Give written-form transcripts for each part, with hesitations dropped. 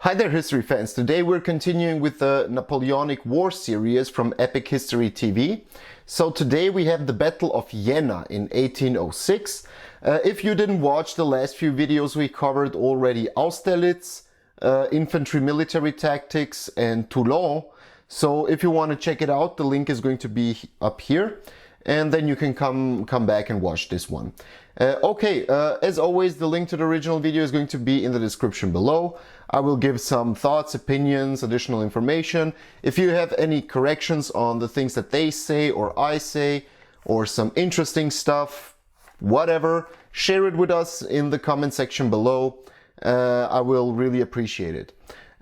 Hi there, history fans. Today we're continuing with the Napoleonic War series from Epic History TV. So today we have the Battle of Jena in 1806. If you didn't watch the last few videos, we covered already Austerlitz, infantry military tactics, and Toulon. So if you want to check it out, the link is going to be up here. And then you can come back and watch this one. As always, the link to the original video is going to be in the description below. I will give some thoughts, opinions, additional information. If you have any corrections on the things that they say or I say, or some interesting stuff, whatever, share it with us in the comment section below. I will really appreciate it.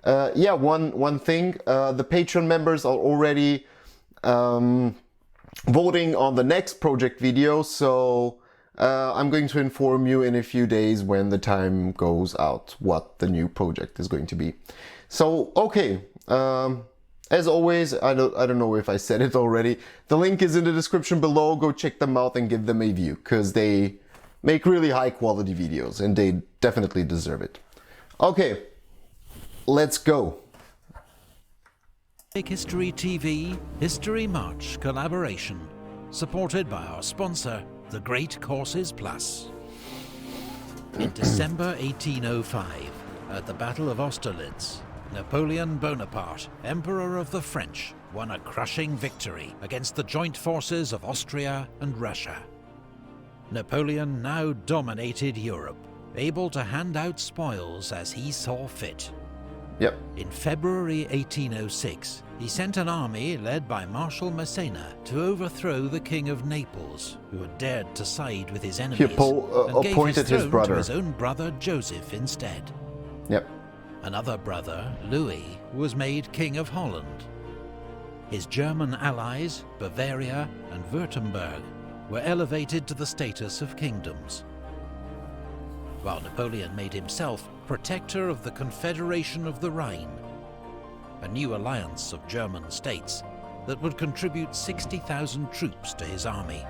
One thing, the Patreon members are already voting on the next project video, so I'm going to inform you in a few days when the time goes out what the new project is going to be. So as always, I don't know if I said it already, the link is in the description below. Go check them out and give them a view, because they make really high quality videos and they definitely deserve it. Okay, let's go. Epic History TV History March collaboration, supported by our sponsor, The Great Courses Plus. In December 1805, at the Battle of Austerlitz, Napoleon Bonaparte, Emperor of the French, won a crushing victory against the joint forces of Austria and Russia. Napoleon now dominated Europe, able to hand out spoils as he saw fit. Yep. In February 1806, he sent an army led by Marshal Massena to overthrow the King of Naples, who had dared to side with his enemies, and gave appointed his throne brother. to his own brother Joseph instead. Yep. Another brother, Louis, was made King of Holland. His German allies, Bavaria and Württemberg, were elevated to the status of kingdoms, while Napoleon made himself protector of the Confederation of the Rhine, a new alliance of German states that would contribute 60,000 troops to his army.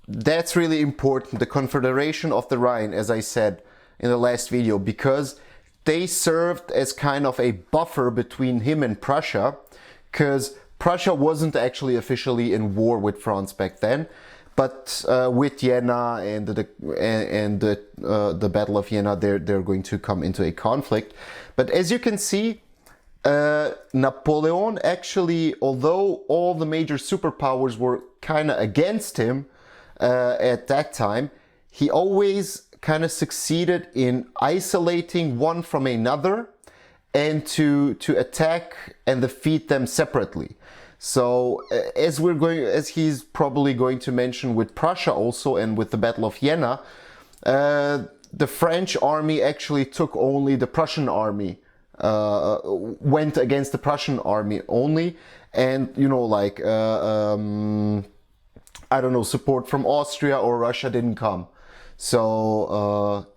That's really important, the Confederation of the Rhine, as I said in the last video, because they served as kind of a buffer between him and Prussia, because Prussia wasn't actually officially in war with France back then. But with Jena and the Battle of Jena, they're going to come into a conflict. But as you can see, Napoleon actually, although all the major superpowers were kind of against him at that time, he always kind of succeeded in isolating one from another and to attack and defeat them separately. So as he's probably going to mention with Prussia also, and with the Battle of Jena, the French army actually took only the Prussian army, went against the Prussian army only, and I don't know, support from Austria or Russia didn't come. So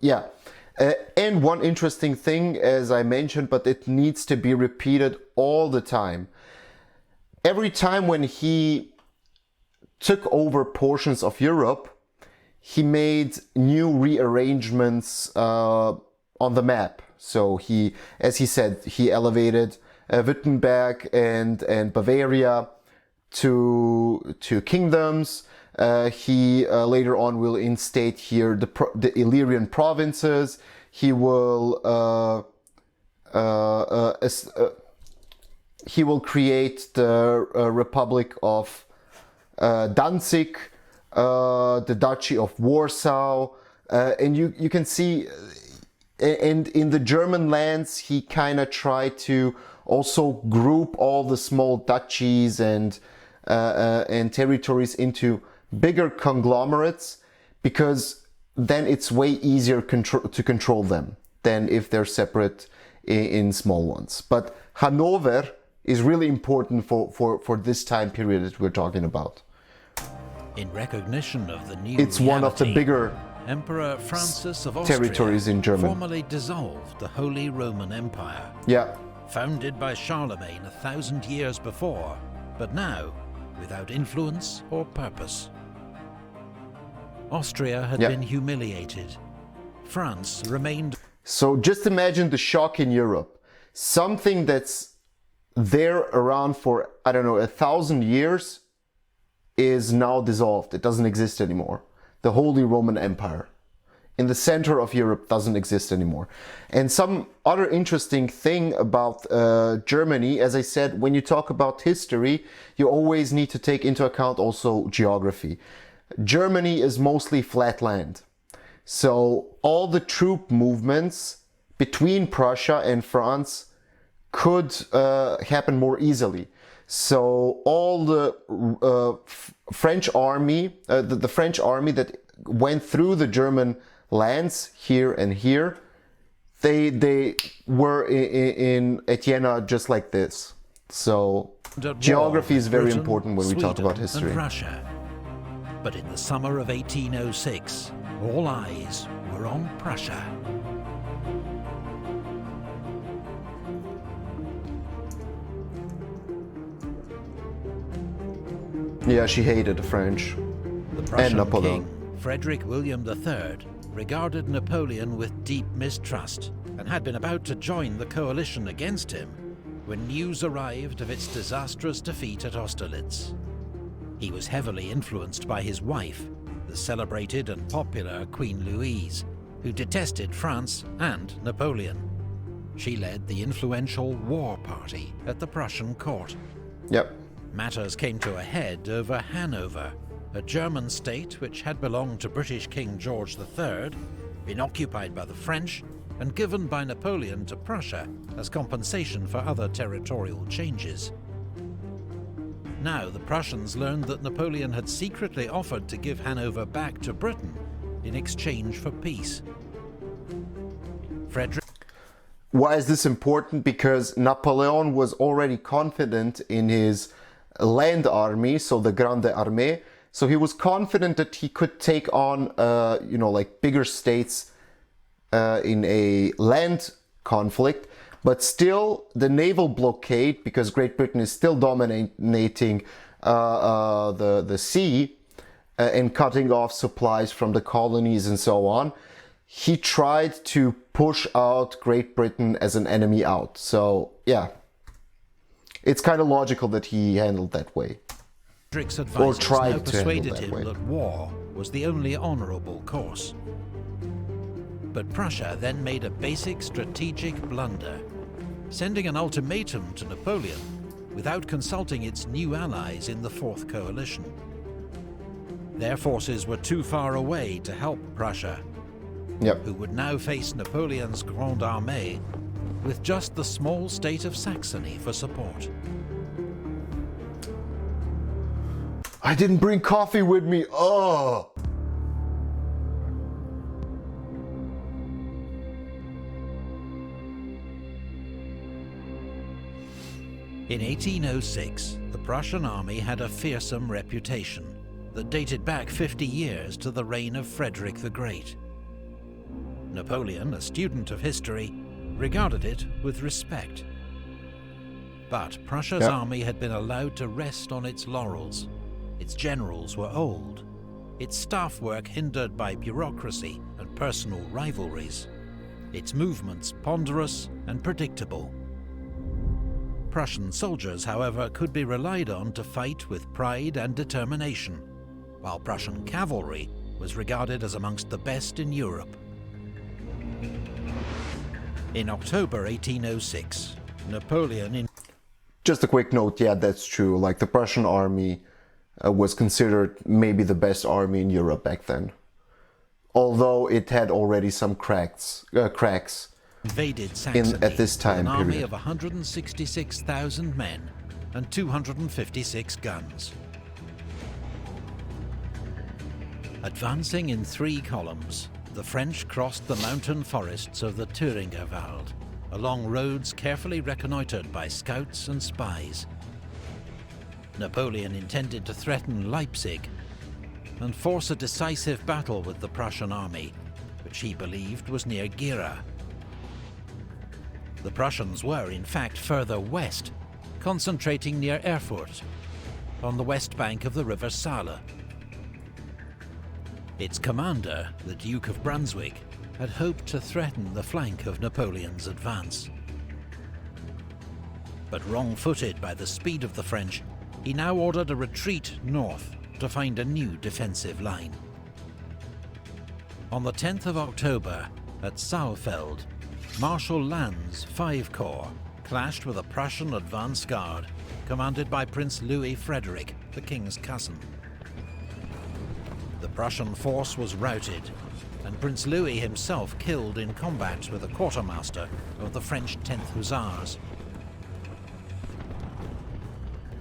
and one interesting thing, as I mentioned, but it needs to be repeated all the time. Every time when he took over portions of Europe, he made new rearrangements on the map. So as he said, he elevated Württemberg and Bavaria to kingdoms. He later on will instate here the Illyrian provinces. He will create the Republic of Danzig, the Duchy of Warsaw, and you can see, and in the German lands, he kind of tried to also group all the small duchies and territories into bigger conglomerates, because then it's way easier to control them than if they're separate in small ones. But Hanover is really important for this time period that we're talking about. In recognition of the new It's one of the bigger Emperor Francis of Austria territories in Germany formally dissolved the Holy Roman Empire. Yeah. Founded by Charlemagne 1,000 years before, but now without influence or purpose. Austria had been humiliated. France remained So just imagine the shock in Europe. Something that's there around for, I don't know, 1,000 years is now dissolved. It doesn't exist anymore. The Holy Roman Empire in the center of Europe doesn't exist anymore. And some other interesting thing about Germany, as I said, when you talk about history, you always need to take into account also geography. Germany is mostly flat land. So all the troop movements between Prussia and France could happen more easily. So all the French army, the French army that went through the German lands here and here, they were at Jena just like this. So geography is very important when we talk about history. And Russia. But in the summer of 1806, all eyes were on Prussia. Yeah, she hated the French The Prussian and Napoleon. king, Frederick William III, regarded Napoleon with deep mistrust and had been about to join the coalition against him when news arrived of its disastrous defeat at Austerlitz. He was heavily influenced by his wife, the celebrated and popular Queen Louise, who detested France and Napoleon. She led the influential War Party at the Prussian court. Yep. Matters came to a head over Hanover, a German state which had belonged to British King George III, been occupied by the French, and given by Napoleon to Prussia as compensation for other territorial changes. Now the Prussians learned that Napoleon had secretly offered to give Hanover back to Britain in exchange for peace. Frederick. Why is this important? Because Napoleon was already confident in his land army, so the Grande Armée. So he was confident that he could take on, like bigger states in a land conflict. But still, the naval blockade, because Great Britain is still dominating the sea and cutting off supplies from the colonies and so on, he tried to push out Great Britain as an enemy out. So, yeah, it's kind of logical that he handled that way. Frederick's Or advisors tried now to persuaded handle him that way. that war was the only honourable course. But Prussia then made a basic strategic blunder, sending an ultimatum to Napoleon without consulting its new allies in the Fourth Coalition. Their forces were too far away to help Prussia, Yep. who would now face Napoleon's Grande Armée with just the small state of Saxony for support. I didn't bring coffee with me. Oh. In 1806, the Prussian army had a fearsome reputation that dated back 50 years to the reign of Frederick the Great. Napoleon, a student of history, regarded it with respect. But Prussia's army had been allowed to rest on its laurels. Its generals were old, its staff work hindered by bureaucracy and personal rivalries, its movements ponderous and predictable. Prussian soldiers, however, could be relied on to fight with pride and determination, while Prussian cavalry was regarded as amongst the best in Europe. In October 1806, Napoleon Just a quick note, yeah, that's true. Like, the Prussian army was considered maybe the best army in Europe back then. Although it had already some cracks invaded Saxony at this time with an army period. of 166,000 men and 256 guns. Advancing in 3 columns, the French crossed the mountain forests of the Thüringer Wald, along roads carefully reconnoitred by scouts and spies. Napoleon intended to threaten Leipzig and force a decisive battle with the Prussian army, which he believed was near Gera. The Prussians were, in fact, further west, concentrating near Erfurt, on the west bank of the river Saale. Its commander, the Duke of Brunswick, had hoped to threaten the flank of Napoleon's advance. But wrong-footed by the speed of the French, he now ordered a retreat north to find a new defensive line. On the 10th of October, at Saalfeld, Marshal Lannes' 5 Corps clashed with a Prussian advance guard commanded by Prince Louis Frederick, the king's cousin. The Prussian force was routed, and Prince Louis himself killed in combat with a quartermaster of the French 10th Hussars.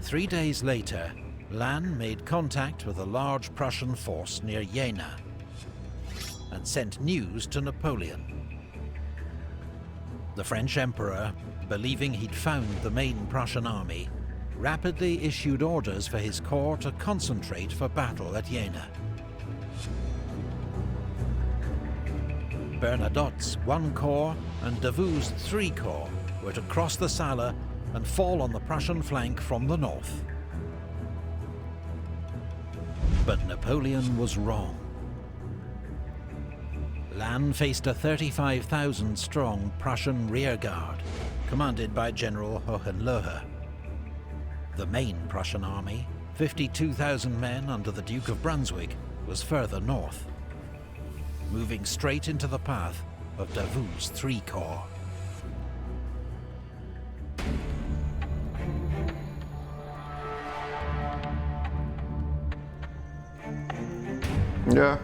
3 days later, Lannes made contact with a large Prussian force near Jena and sent news to Napoleon. The French Emperor, believing he'd found the main Prussian army, rapidly issued orders for his corps to concentrate for battle at Jena. Bernadotte's 1 Corps and Davout's 3 Corps were to cross the Saale and fall on the Prussian flank from the north. But Napoleon was wrong. Lannes faced a 35,000-strong Prussian rearguard, commanded by General Hohenlohe. The main Prussian army, 52,000 men under the Duke of Brunswick, was further north, moving straight into the path of Davout's 3 Corps. Yeah.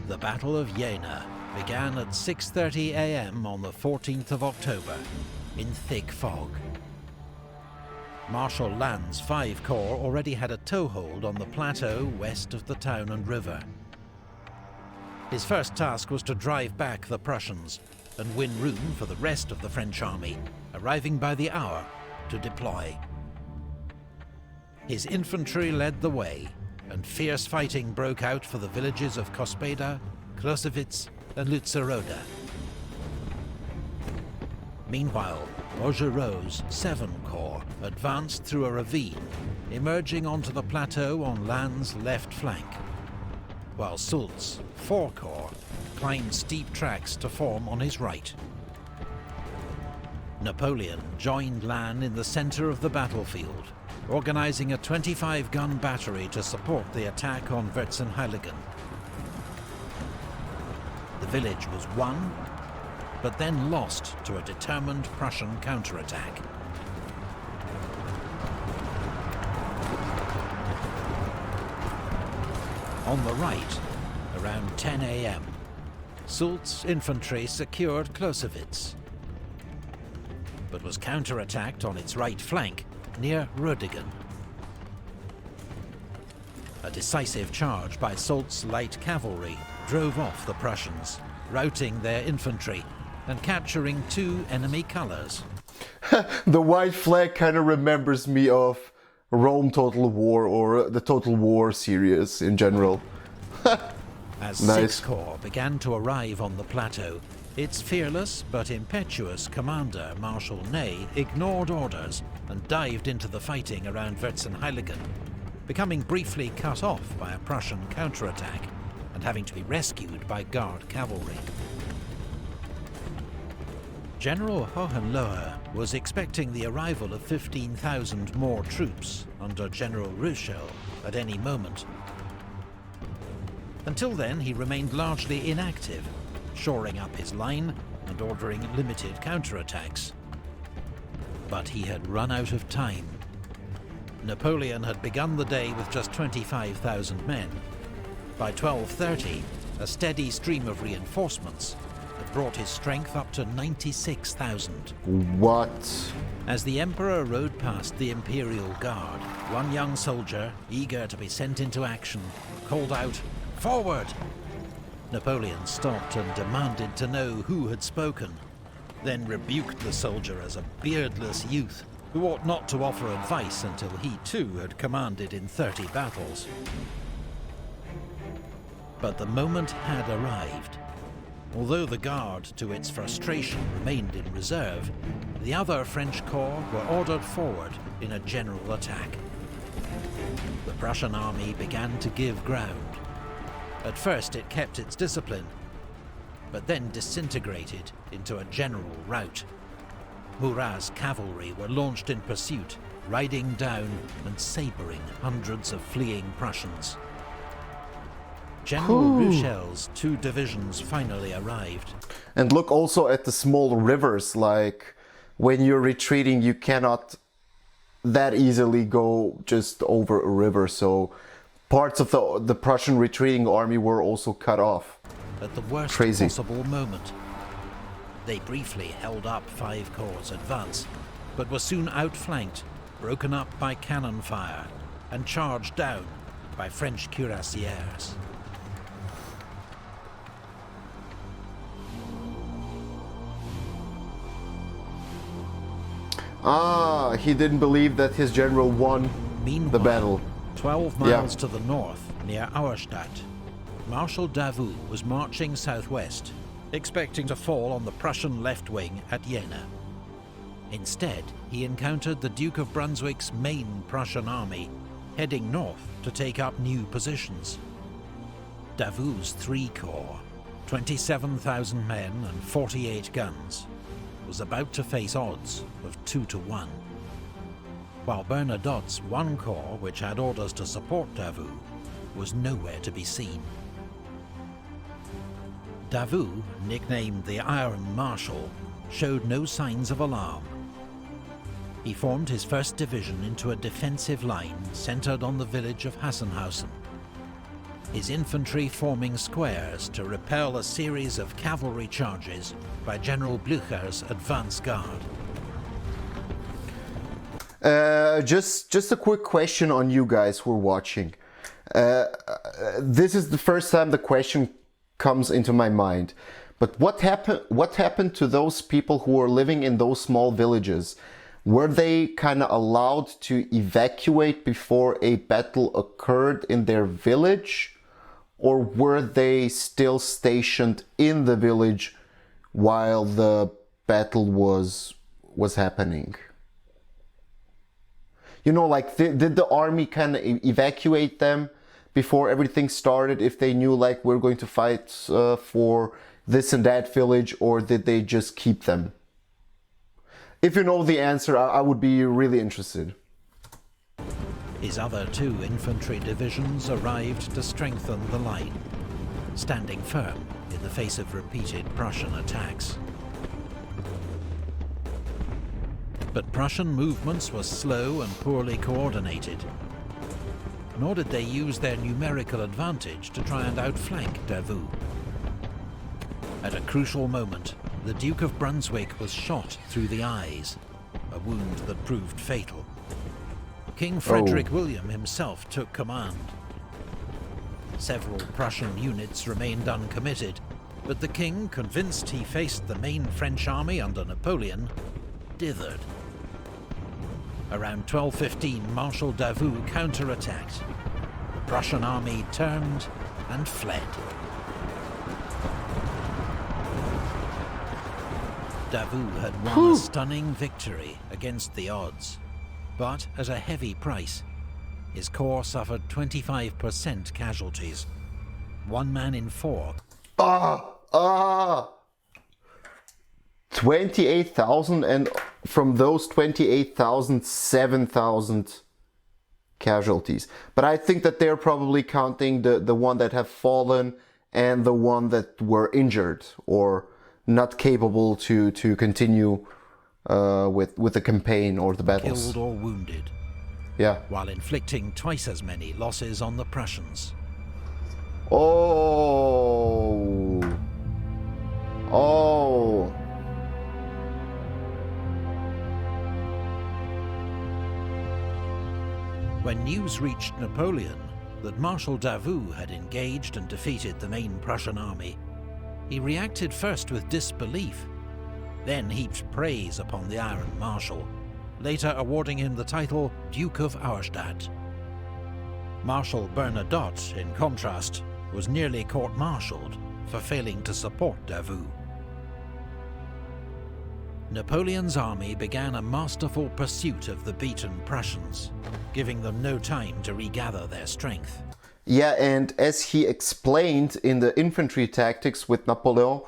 The Battle of Jena began at 6:30 a.m. on the 14th of October, in thick fog. Marshal Lannes' 5 Corps already had a toehold on the plateau west of the town and river. His first task was to drive back the Prussians and win room for the rest of the French army, arriving by the hour to deploy. His infantry led the way, and fierce fighting broke out for the villages of Cospeda, Closewitz and Lützeroda. Meanwhile, Augereau's 7 Corps advanced through a ravine, emerging onto the plateau on Lannes' left flank, while Soult's 4 Corps climbed steep tracks to form on his right. Napoleon joined Lannes in the centre of the battlefield, organising a 25-gun battery to support the attack on Vierzehnheiligen. The village was won, but then lost to a determined Prussian counterattack. On the right, around 10 a.m., Soult's infantry secured Closewitz, but was counterattacked on its right flank near Rödigen. A decisive charge by Soult's light cavalry drove off the Prussians, routing their infantry and capturing 2 enemy colours. The white flag kind of remembers me of Rome Total War or the Total War series in general. As Nice. 6 Corps began to arrive on the plateau, its fearless but impetuous commander, Marshal Ney, ignored orders and dived into the fighting around Vierzehnheiligen, becoming briefly cut off by a Prussian counterattack and having to be rescued by Guard cavalry. General Hohenlohe was expecting the arrival of 15,000 more troops under General Ruchel at any moment. Until then, he remained largely inactive, shoring up his line and ordering limited counterattacks. But he had run out of time. Napoleon had begun the day with just 25,000 men. By 12:30, a steady stream of reinforcements had brought his strength up to 96,000. What? As the Emperor rode past the Imperial Guard, one young soldier, eager to be sent into action, called out, "Forward!" Napoleon stopped and demanded to know who had spoken, then rebuked the soldier as a beardless youth who ought not to offer advice until he too had commanded in 30 battles. But the moment had arrived. Although the Guard, to its frustration, remained in reserve, the other French corps were ordered forward in a general attack. The Prussian army began to give ground. At first it kept its discipline, but then disintegrated into a general rout. Murat's cavalry were launched in pursuit, riding down and sabring hundreds of fleeing Prussians. General Ruchel's 2 divisions finally arrived. And look also at the small rivers, like when you're retreating you cannot that easily go just over a river, so parts of the Prussian retreating army were also cut off. At the worst possible moment. They briefly held up 5 Corps' advance, but were soon outflanked, broken up by cannon fire, and charged down by French cuirassiers. He didn't believe that his general won the battle. 12 miles to the north, near Auerstadt, Marshal Davout was marching southwest, expecting to fall on the Prussian left wing at Jena. Instead, he encountered the Duke of Brunswick's main Prussian army, heading north to take up new positions. Davout's 3 Corps, 27,000 men and 48 guns, was about to face odds of 2 to 1. While Bernadotte's 1 Corps, which had orders to support Davout, was nowhere to be seen. Davout, nicknamed the Iron Marshal, showed no signs of alarm. He formed his 1st Division into a defensive line centered on the village of Hassenhausen, his infantry forming squares to repel a series of cavalry charges by General Blücher's advance guard. Just a quick question on you guys who are watching. This is the first time the question comes into my mind. But what happened to those people who were living in those small villages? Were they kind of allowed to evacuate before a battle occurred in their village? Or were they still stationed in the village while the battle was happening? You know, like, did the army kind of evacuate them before everything started, if they knew, like, we're going to fight for this and that village, or did they just keep them? If you know the answer, I would be really interested. His other 2 infantry divisions arrived to strengthen the line, standing firm in the face of repeated Prussian attacks. But Prussian movements were slow and poorly coordinated, nor did they use their numerical advantage to try and outflank Davout. At a crucial moment, the Duke of Brunswick was shot through the eyes, a wound that proved fatal. King Frederick William himself took command. Several Prussian units remained uncommitted, but the king, convinced he faced the main French army under Napoleon, dithered. Around 12:15, Marshal Davout counterattacked. The Prussian army turned and fled. Davout had won a stunning victory against the odds, but at a heavy price. His corps suffered 25% casualties. 1 man in 4. 28,000, and from those 28,000, 7,000 casualties. But I think that they're probably counting the one that have fallen and the one that were injured or not capable to continue with the campaign or the battles. Killed or wounded. Yeah. While inflicting twice as many losses on the Prussians. Oh. When news reached Napoleon that Marshal Davout had engaged and defeated the main Prussian army, he reacted first with disbelief, then heaped praise upon the Iron Marshal, later awarding him the title Duke of Auerstadt. Marshal Bernadotte, in contrast, was nearly court-martialed for failing to support Davout. Napoleon's army began a masterful pursuit of the beaten Prussians, giving them no time to regather their strength. Yeah, and as he explained in the infantry tactics with Napoleon,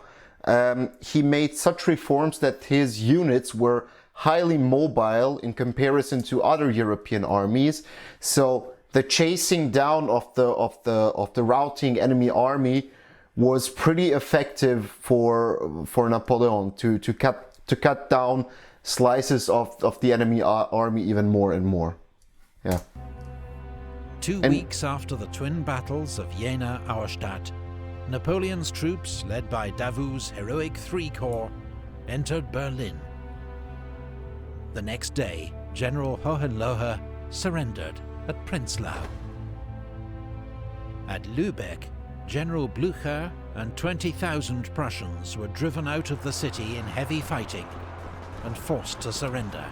he made such reforms that his units were highly mobile in comparison to other European armies. So the chasing down of the routing enemy army was pretty effective for Napoleon to cut down slices of the enemy army even more and more. Yeah. 2 weeks after the twin battles of Jena-Auerstadt, Napoleon's troops, led by Davout's heroic III Corps, entered Berlin. The next day, General Hohenlohe surrendered at Prenzlau. At Lübeck, General Blücher and 20,000 Prussians were driven out of the city in heavy fighting and forced to surrender,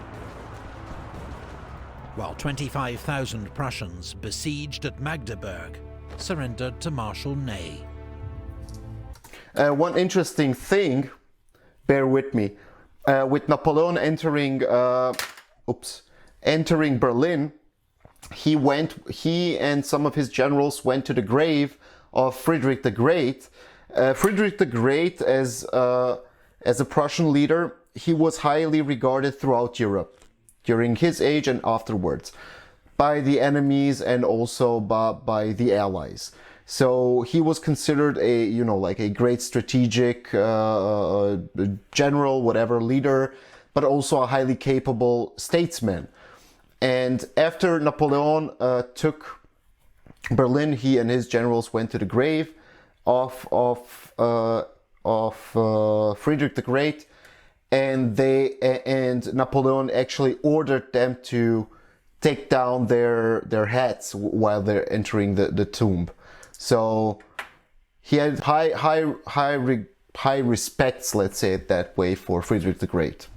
while 25,000 Prussians besieged at Magdeburg surrendered to Marshal Ney. One interesting thing, bear with me, with Napoleon entering Berlin, he and some of his generals went to the grave of Frederick the Great. Frederick the Great, as a Prussian leader, he was highly regarded throughout Europe during his age and afterwards by the enemies and also by the allies. So he was considered a great strategic general, whatever, leader, but also a highly capable statesman. And after Napoleon took Berlin, he and his generals went to the grave of Frederick the Great, and Napoleon actually ordered them to take down their heads while they're entering the tomb. So he had high respects, let's say it that way, for Frederick the Great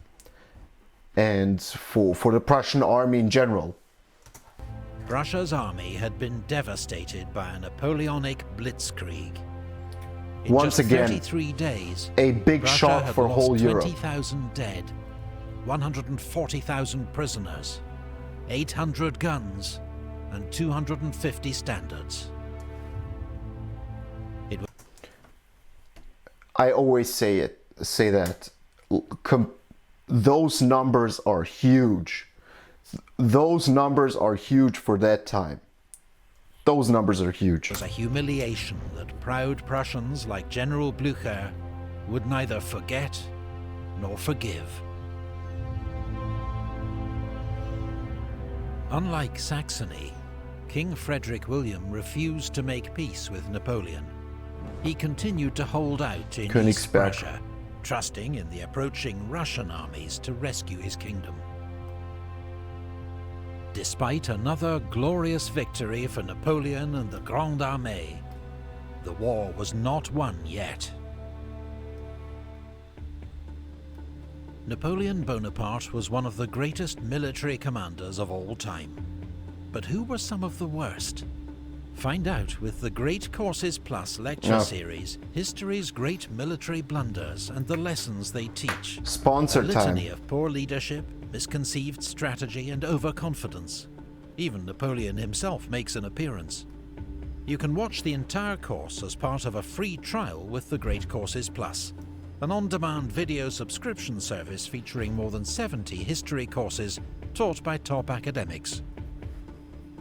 and for the Prussian army in general. Prussia's army had been devastated by a Napoleonic blitzkrieg. In Once just again, 33 days, a big Prussia shock had for lost whole Europe. 20,000 dead, 140,000 prisoners, 800 guns, and 250 standards. I always say that those numbers are huge. Those numbers are huge for that time. Those numbers are huge. It was a humiliation that proud Prussians like General Blücher would neither forget nor forgive. Unlike Saxony, King Frederick William refused to make peace with Napoleon. He continued to hold out in East Prussia, trusting in the approaching Russian armies to rescue his kingdom. Despite another glorious victory for Napoleon and the Grande Armée, the war was not won yet. Napoleon Bonaparte was one of the greatest military commanders of all time. But who were some of the worst? Find out with the Great Courses Plus lecture series, history's great military blunders and the lessons they teach. Sponsor a litany time. of poor leadership, misconceived strategy and overconfidence. Even Napoleon himself makes an appearance. You can watch the entire course as part of a free trial with the Great Courses Plus, an on-demand video subscription service featuring more than 70 history courses taught by top academics.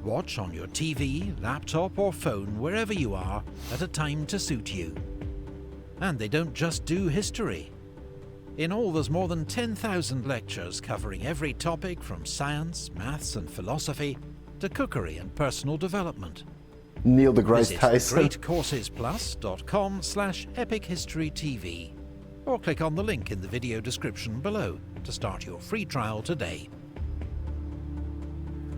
Watch on your TV, laptop or phone wherever you are at a time to suit you. And they don't just do history. In all, there's more than 10,000 lectures covering every topic from science, maths and philosophy to cookery and personal development. Neil deGrasse Visit Tyson. greatcoursesplus.com/epichistorytv or click on the link in the video description below to start your free trial today.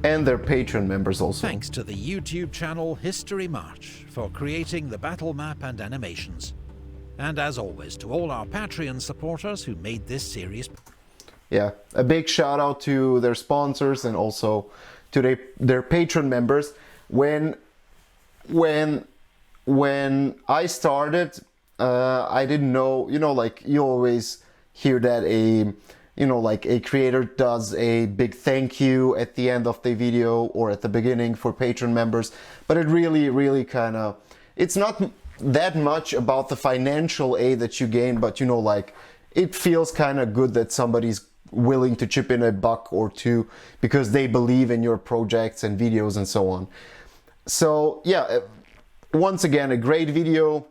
And their Patreon members also. Thanks to the YouTube channel History March for creating the battle map and animations. And as always, to all our Patreon supporters who made this series. Yeah, a big shout out to their sponsors and also to their Patreon members. When I started, I didn't know, like you always hear that a creator does a big thank you at the end of the video or at the beginning for Patreon members, but it really kind of, it's not that much about the financial aid that you gain, but you know, like, it feels kind of good that somebody's willing to chip in a buck or two because they believe in your projects and videos and so on. So yeah, once again, a great video.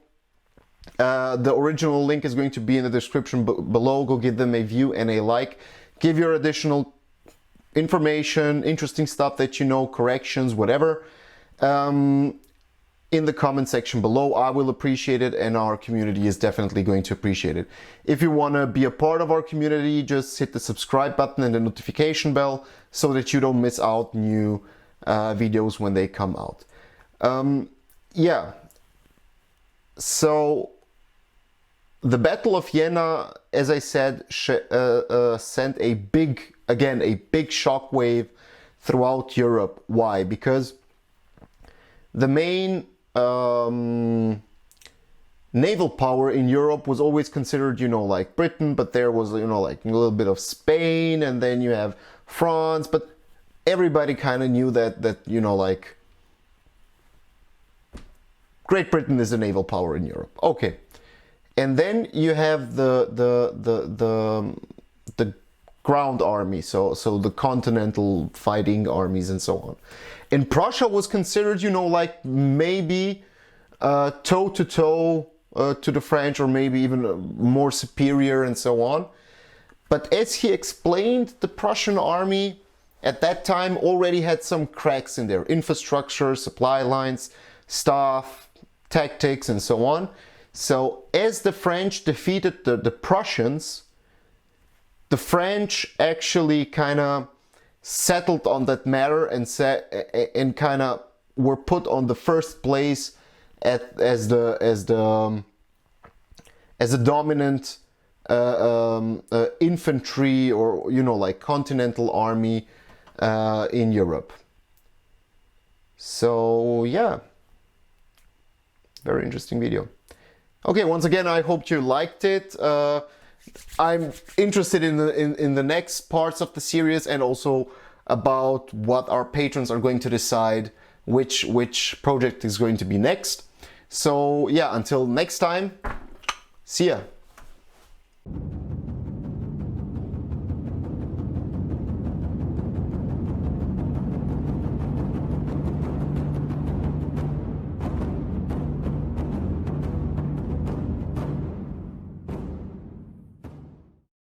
The original link is going to be in the description below. Go give them a view and a like. Give your additional information, interesting stuff that you know, corrections, whatever, in the comment section below. I will appreciate it, and our community is definitely going to appreciate it. If you want to be a part of our community, just hit the subscribe button and the notification bell so that you don't miss out new videos when they come out. Yeah, so the Battle of Jena, as I said, sent a big shockwave throughout Europe. Why? Because the main naval power in Europe was always considered, you know, like Britain, but there was, you know, like a little bit of Spain, and then you have France, but everybody kind of knew that, you know, like, Great Britain is a naval power in Europe. Okay. And then you have the ground army, so the continental fighting armies and so on. And Prussia was considered, you know, like maybe toe to toe to the French, or maybe even more superior and so on. But as he explained, the Prussian army at that time already had some cracks in their infrastructure, supply lines, staff, tactics, and so on. So as the French defeated the Prussians, the French actually kind of settled on that matter and kind of were put on the first place as the dominant infantry, or, you know, like, continental army in Europe. So yeah, very interesting video. Okay, once again, I hope you liked it. I'm interested in the next parts of the series, and also about what our patrons are going to decide which project is going to be next. So yeah, until next time, see ya.